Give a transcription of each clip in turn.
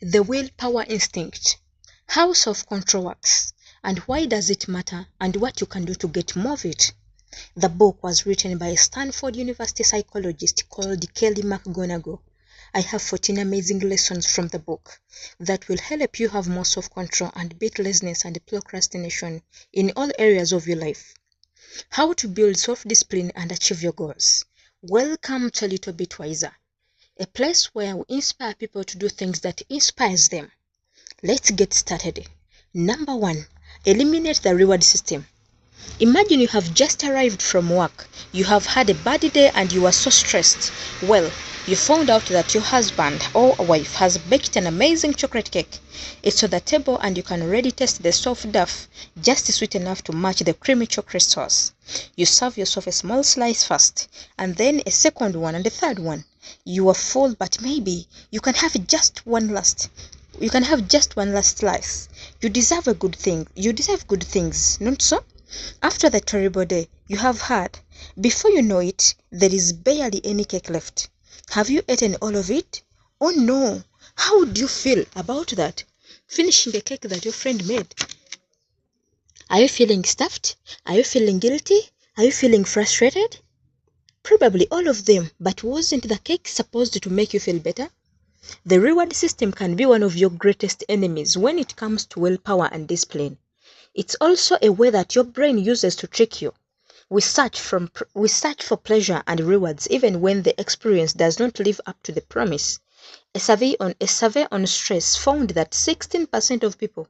The Willpower Instinct, How Self-Control Works, and Why Does It Matter, and What You Can Do to Get More of It. The book was written by a Stanford University psychologist called Kelly McGonigal. I have 14 amazing lessons from the book that will help you have more self-control and beat laziness and procrastination in all areas of your life. How to build self-discipline and achieve your goals. Welcome to A Little Bit Wiser, a place where we inspire people to do things that inspires them. Let's get started. Number 1, eliminate the reward system. Imagine you have just arrived from work. You have had a bad day and you are so stressed. Well, you found out that your husband or wife has baked an amazing chocolate cake. It's on the table and you can already taste the soft duff, just sweet enough to match the creamy chocolate sauce. You serve yourself a small slice first, and then a second one and a third one. You are full, but maybe you can have just one last slice. You deserve a good thing. You deserve good things, not so? After the terrible day you have had, before you know it, there is barely any cake left. Have you eaten all of it? Oh no! How would you feel about that? Finishing a cake that your friend made. Are you feeling stuffed? Are you feeling guilty? Are you feeling frustrated? Probably all of them, but wasn't the cake supposed to make you feel better? The reward system can be one of your greatest enemies when it comes to willpower and discipline. It's also a way that your brain uses to trick you. We search for pleasure and rewards even when the experience does not live up to the promise. A survey on stress found that 16% of people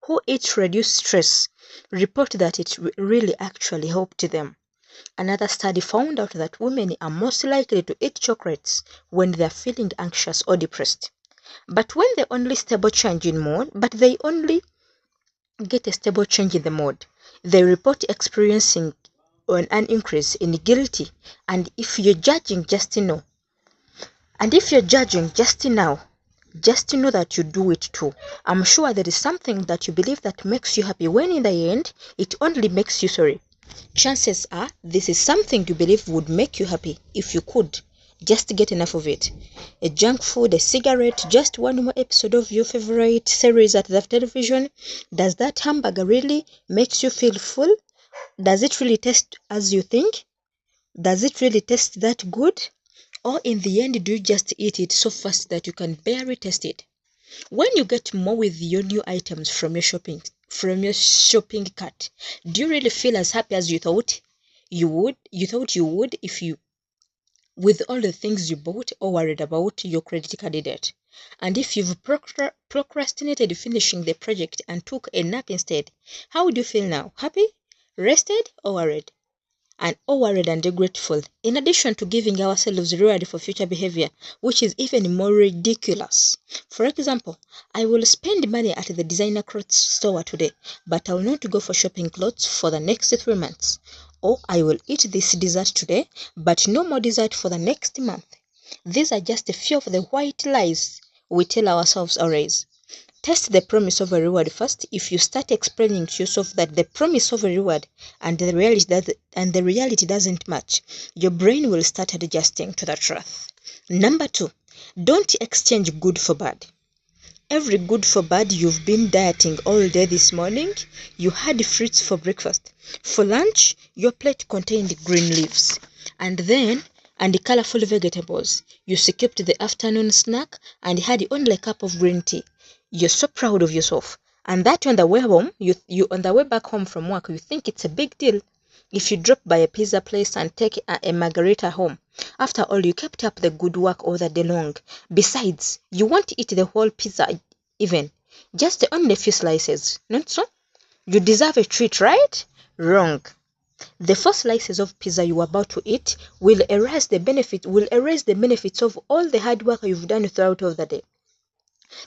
who eat reduced stress report that it really actually helped them. Another study found out that women are most likely to eat chocolates when they are feeling anxious or depressed. But when they only get a stable change in the mood, they report experiencing an increase in guilty. And if you're judging, just know that you do it too. I'm sure there is something that you believe that makes you happy when in the end it only makes you sorry. Chances are this is something you believe would make you happy if you could just get enough of it. A junk food, a cigarette, just one more episode of your favorite series at the television. Does that hamburger really makes you feel full? Does it really taste as you think? Does it really taste that good? Or in the end, do you just eat it so fast that you can barely taste it? When you get more with your new items from your shopping cart, do you really feel as happy as you thought you would? With all the things you bought or worried about your credit card debt? And if you've procrastinated finishing the project and took a nap instead, how would you feel now? Happy, rested, or worried? And grateful, in addition to giving ourselves reward for future behavior, which is even more ridiculous. For example, I will spend money at the designer clothes store today, but I will not go for shopping clothes for the next 3 months. Or I will eat this dessert today, but no more dessert for the next month. These are just a few of the white lies we tell ourselves always. Test the promise of a reward first. If you start explaining to yourself that the promise of a reward and the reality doesn't match, your brain will start adjusting to the truth. Number 2, don't exchange good for bad. Every good for bad. You've been dieting all day this morning. You had fruits for breakfast. For lunch, your plate contained green leaves. And colorful vegetables. You skipped the afternoon snack and had only a cup of green tea. You're so proud of yourself. And that on the way home, on the way back home from work, you think it's a big deal if you drop by a pizza place and take a margarita home. After all, you kept up the good work all the day long. Besides, you won't eat the whole pizza even, just only a few slices, not so? You deserve a treat, right? Wrong. The 4 slices of pizza you are about to eat will erase the benefits of all the hard work you've done throughout of the day.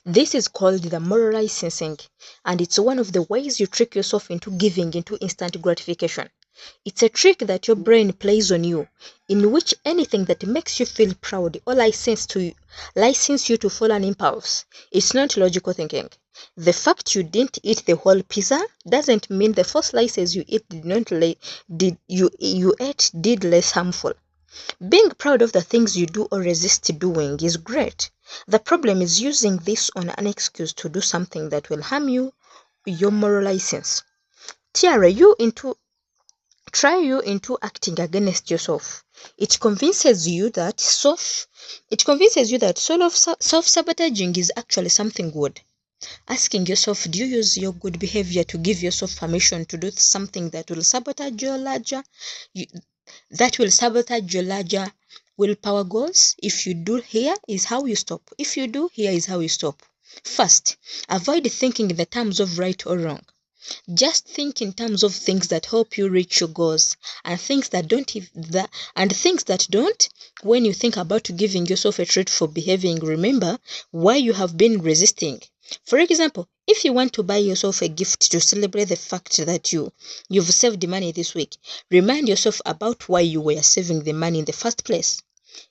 This is called the moral licensing, and it's one of the ways you trick yourself into giving into instant gratification. It's a trick that your brain plays on you, in which anything that makes you feel proud or license you to follow an impulse. It's not logical thinking. The fact you didn't eat the whole pizza doesn't mean the 4 slices you ate did less harmful. Being proud of the things you do or resist doing is great, The problem is using this on an excuse to do something that will harm your moral license. Try you into acting against yourself. It convinces you that self-sabotaging is actually something good. Asking yourself, do you use your good behavior to give yourself permission to do something that will sabotage your larger willpower goals? If you do, here is how you stop. If you do, here is how you stop. First, avoid thinking in the terms of right or wrong. Just think in terms of things that help you reach your goals, and things that don't. When you think about giving yourself a treat for behaving, remember why you have been resisting. For example, if you want to buy yourself a gift to celebrate the fact that you've saved money this week, remind yourself about why you were saving the money in the first place.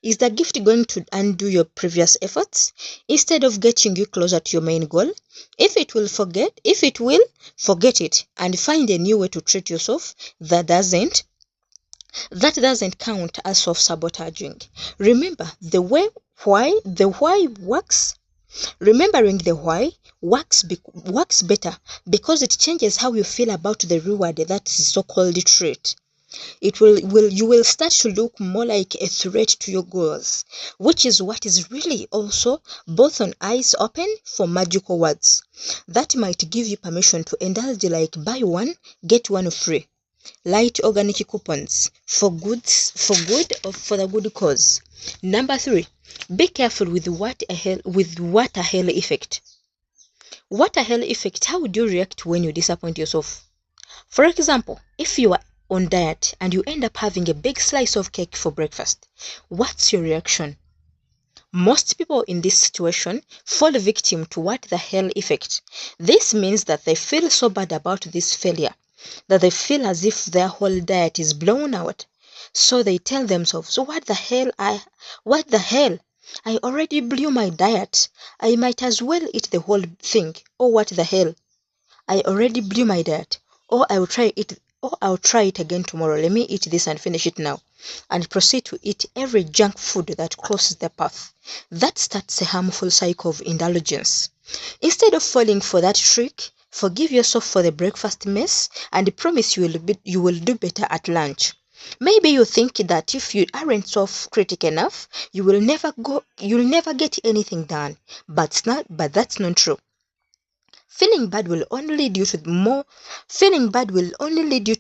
Is the gift going to undo your previous efforts instead of getting you closer to your main goal? If it will, forget it and find a new way to treat yourself that doesn't count as self-sabotaging. Remember, the why works. Remembering the why works better because it changes how you feel about the reward that is so-called treat. You will start to look more like a threat to your goals, which is what is really also both on eyes open for magical words that might give you permission to indulge, like buy one get one free, light organic coupons for good or for the good cause. Number 3, be careful with what a hell effect. What a hell effect? How would you react when you disappoint yourself? For example, if you are on diet and you end up having a big slice of cake for breakfast, what's your reaction? Most people in this situation fall victim to what the hell effect. This means that they feel so bad about this failure that they feel as if their whole diet is blown out. So they tell themselves, so what the hell? I already blew my diet. I might as well eat the whole thing. Or what the hell? I already blew my diet. Or I'll try it again tomorrow. Let me eat this and finish it now. And proceed to eat every junk food that crosses the path. That starts a harmful cycle of indulgence. Instead of falling for that trick, forgive yourself for the breakfast mess and promise you will do better at lunch. Maybe you think that if you aren't self-critical enough, you'll never get anything done. But that's not true. Feeling bad will only lead you to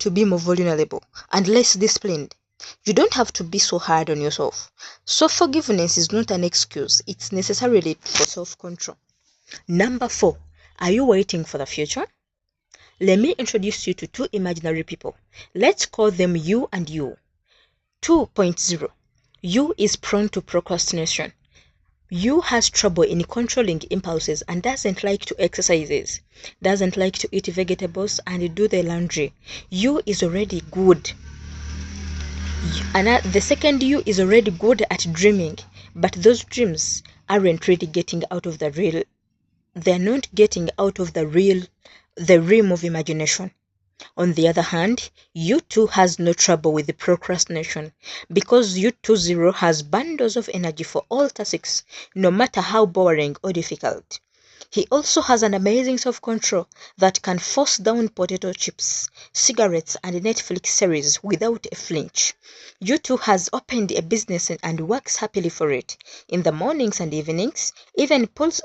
be more vulnerable and less disciplined. You don't have to be so hard on yourself. Self-forgiveness is not an excuse, it's necessarily for self-control. Number 4, are you waiting for the future? Let me introduce you to 2 imaginary people. Let's call them you and you. 2.0. You is prone to procrastination. You has trouble in controlling impulses and doesn't like to exercise, doesn't like to eat vegetables and do the laundry. You is already good. And the second you is already good at dreaming, but those dreams aren't really getting out of the real. They're not getting out of the realm of imagination. On the other hand, U2 has no trouble with the procrastination because U20 has bundles of energy for all tasks, no matter how boring or difficult. He also has an amazing self-control that can force down potato chips, cigarettes, and Netflix series without a flinch. U2 has opened a business and works happily for it. In the mornings and evenings, he even pulls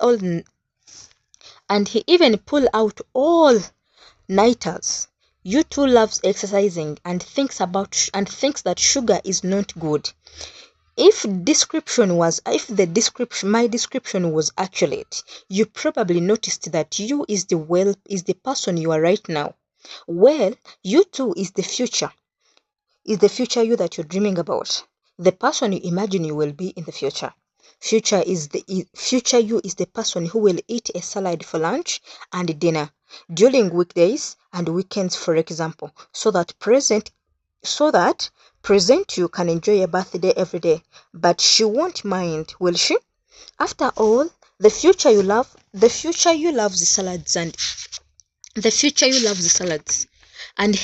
out all nighters. U2 loves exercising and thinks that sugar is not good. If my description was accurate, you probably noticed that you is the person you are right now. Well, U2 is the future you that you're dreaming about. The person you imagine you will be in the future. Future you is the person who will eat a salad for lunch and dinner during weekdays and weekends, for example, so that present you can enjoy a birthday every day. But she won't mind, will she? After all, the future you loves the salads and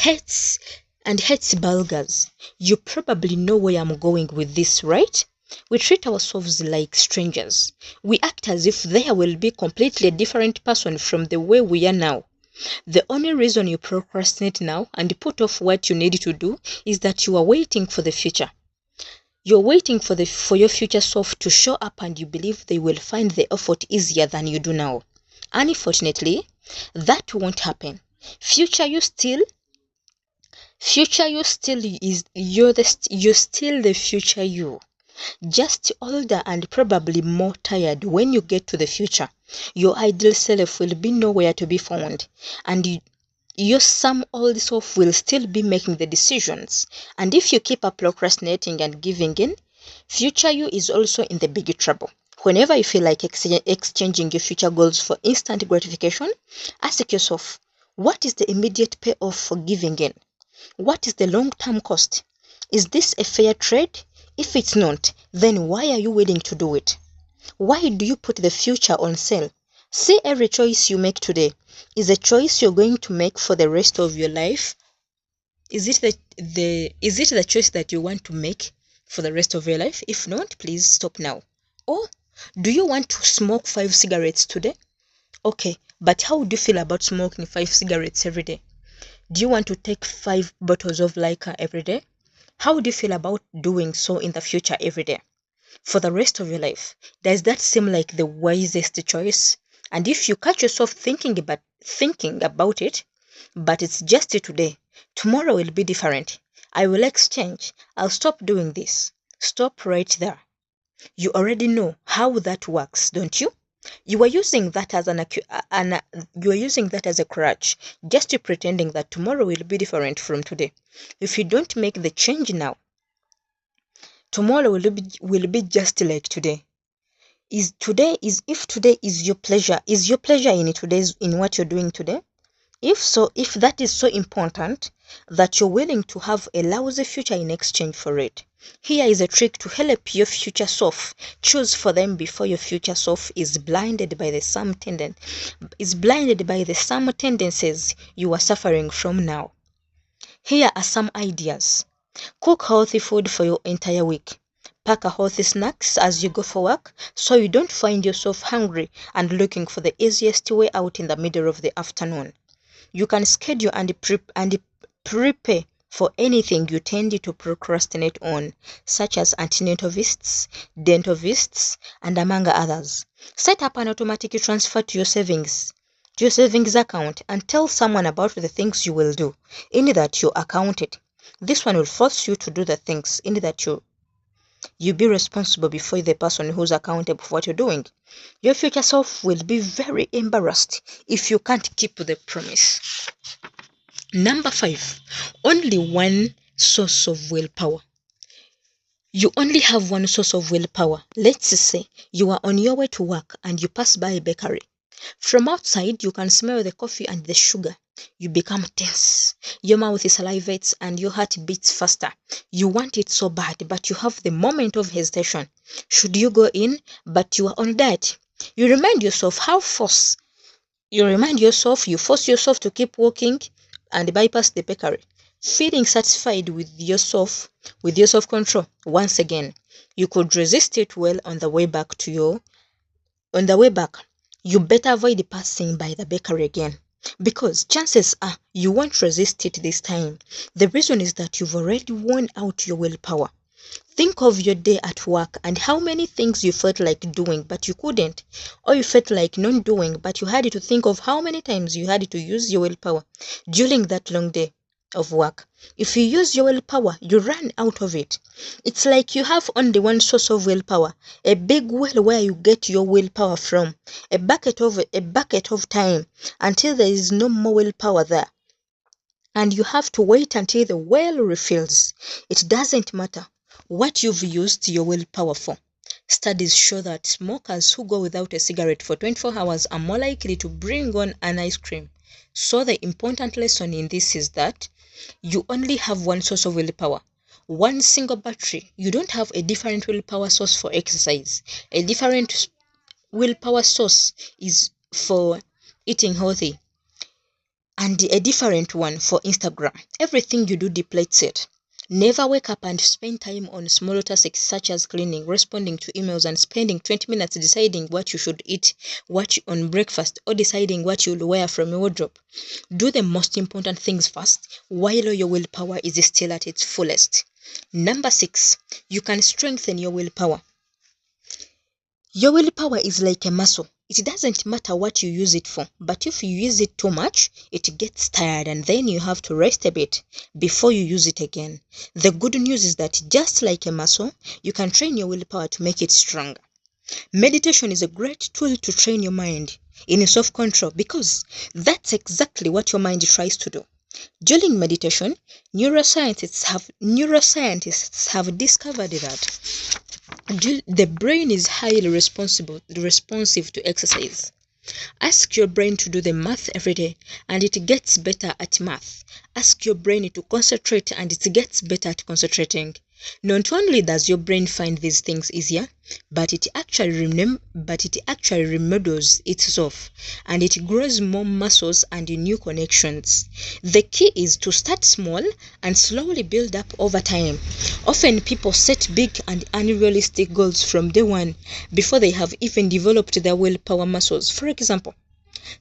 hates burgers. You probably know where I'm going with this, right? We treat ourselves like strangers. We act as if there will be completely different person from the way we are now. The only reason you procrastinate now and put off what you need to do is that you are waiting for the future. You're waiting for your future self to show up, and you believe they will find the effort easier than you do now. Unfortunately, that won't happen. Future you still is you're still the future you, just older and probably more tired. When you get to the future, your ideal self will be nowhere to be found, and your some old self will still be making the decisions. And if you keep up procrastinating and giving in, future you is also in the big trouble. Whenever you feel like exchanging your future goals for instant gratification, ask yourself, what is the immediate payoff for giving in? What is the long-term cost? Is this a fair trade? If it's not, then why are you willing to do it? Why do you put the future on sale? See, every choice you make today is a choice you're going to make for the rest of your life. Is it the choice that you want to make for the rest of your life? If not, please stop now. Or do you want to smoke 5 cigarettes today? Okay, but how do you feel about smoking 5 cigarettes every day? Do you want to take 5 bottles of liquor every day? How do you feel about doing so in the future every day? For the rest of your life, does that seem like the wisest choice? And if you catch yourself thinking about it, but it's just today, tomorrow will be different. I will exchange. I'll stop doing this. Stop right there. You already know how that works, don't you? You are using that as you are using that as a crutch, just pretending that tomorrow will be different from today. If you don't make the change now, tomorrow will be just like today. If today is your pleasure in what you're doing today? If so, if that is so important that you're willing to have a lousy future in exchange for it, here is a trick to help your future self choose for them before your future self is blinded by the same tendencies you are suffering from now. Here are some ideas. Cook healthy food for your entire week. Pack a healthy snacks as you go for work so you don't find yourself hungry and looking for the easiest way out in the middle of the afternoon. You can schedule and prepare for anything you tend to procrastinate on, such as antenatal visits, dental visits, and among others. Set up an automatic transfer to your savings account and tell someone about the things you will do in that you accounted. This one will force you to do the things in that you be responsible before the person who's accountable for what you're doing. Your future self will be very embarrassed if you can't keep the promise. Number 5, only one source of willpower. You only have one source of willpower. Let's say you are on your way to work and you pass by a bakery. From outside, you can smell the coffee and the sugar. You become tense. Your mouth salivates and your heart beats faster. You want it so bad, but you have the moment of hesitation. Should you go in? But you are on diet. You force yourself to keep walking and bypass the bakery, feeling satisfied with your self-control. Once again, you could resist it well on the way back. You better avoid passing by the bakery again, because chances are you won't resist it this time. The reason is that you've already worn out your willpower. Think of your day at work and how many things you felt like doing but you couldn't, or you felt like not doing but you had to think of how many times you had to use your willpower during that long day of work. If you use your willpower, you run out of it. It's like you have only one source of willpower, a big well where you get your willpower from, a bucket of time until there is no more willpower there. And you have to wait until the well refills. It doesn't matter what you've used your willpower for. Studies show that smokers who go without a cigarette for 24 hours are more likely to bring on an ice cream. So the important lesson in this is that you only have one source of willpower, one single battery. You don't have a different willpower source for exercise. A different willpower source is for eating healthy, and a different one for Instagram. Everything you do depletes it. Never wake up and spend time on small tasks such as cleaning, responding to emails, and spending 20 minutes deciding what you should eat, on breakfast, or deciding what you'll wear from your wardrobe. Do the most important things first while your willpower is still at its fullest. Number 6, you can strengthen your willpower. Your willpower is like a muscle. It doesn't matter what you use it for, but if you use it too much, it gets tired and then you have to rest a bit before you use it again. The good news is that just like a muscle, you can train your willpower to make it stronger. Meditation is a great tool to train your mind in self-control because that's exactly what your mind tries to do. During meditation, neuroscientists have discovered that the brain is highly responsive to exercise. Ask your brain to do the math every day and it gets better at math. Ask your brain to concentrate and it gets better at concentrating. Not only does your brain find these things easier, but it actually remodels itself and it grows more muscles and new connections. The key is to start small and slowly build up over time. Often people set big and unrealistic goals from day one before they have even developed their willpower muscles. For example,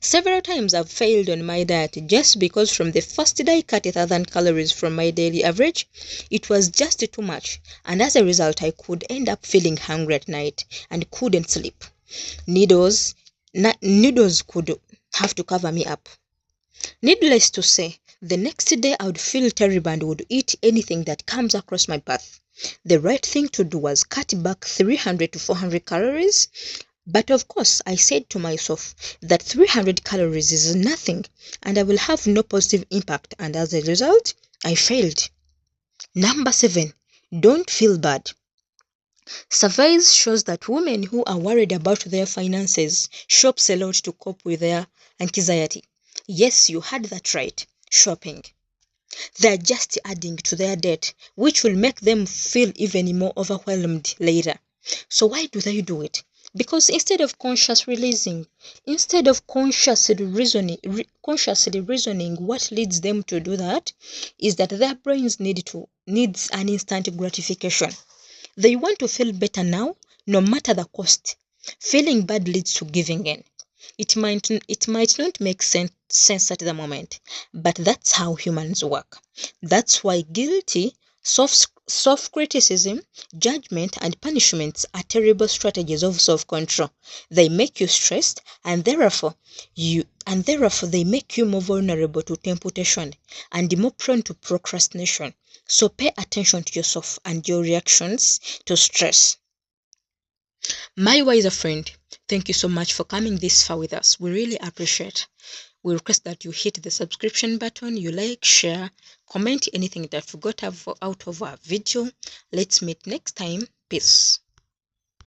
several times I've failed on my diet just because from the first day I cut 1,000 calories from my daily average, it was just too much, and as a result I could end up feeling hungry at night and couldn't sleep. Needles could have to cover me up. Needless to say, the next day I would feel terrible and would eat anything that comes across my path. The right thing to do was cut back 300 to 400 calories. But of course, I said to myself that 300 calories is nothing and I will have no positive impact, and as a result, I failed. Number 7, don't feel bad. Surveys shows that women who are worried about their finances shop a lot to cope with their anxiety. Yes, you heard that right, shopping. They're just adding to their debt, which will make them feel even more overwhelmed later. So why do they do it? Because instead of consciously reasoning, what leads them to do that is that their brains needs an instant gratification. They want to feel better now, no matter the cost. Feeling bad leads to giving in. It might not make sense at the moment, but that's how humans work. That's why guilty, self-criticism, judgment, and punishments are terrible strategies of self-control. They make you stressed, and therefore they make you more vulnerable to temptation and more prone to procrastination. So pay attention to yourself and your reactions to stress. My wiser friend, thank you so much for coming this far with us. We really appreciate. We request that you hit the subscription button, you like, share, comment anything that you got out of our video. Let's meet next time. Peace.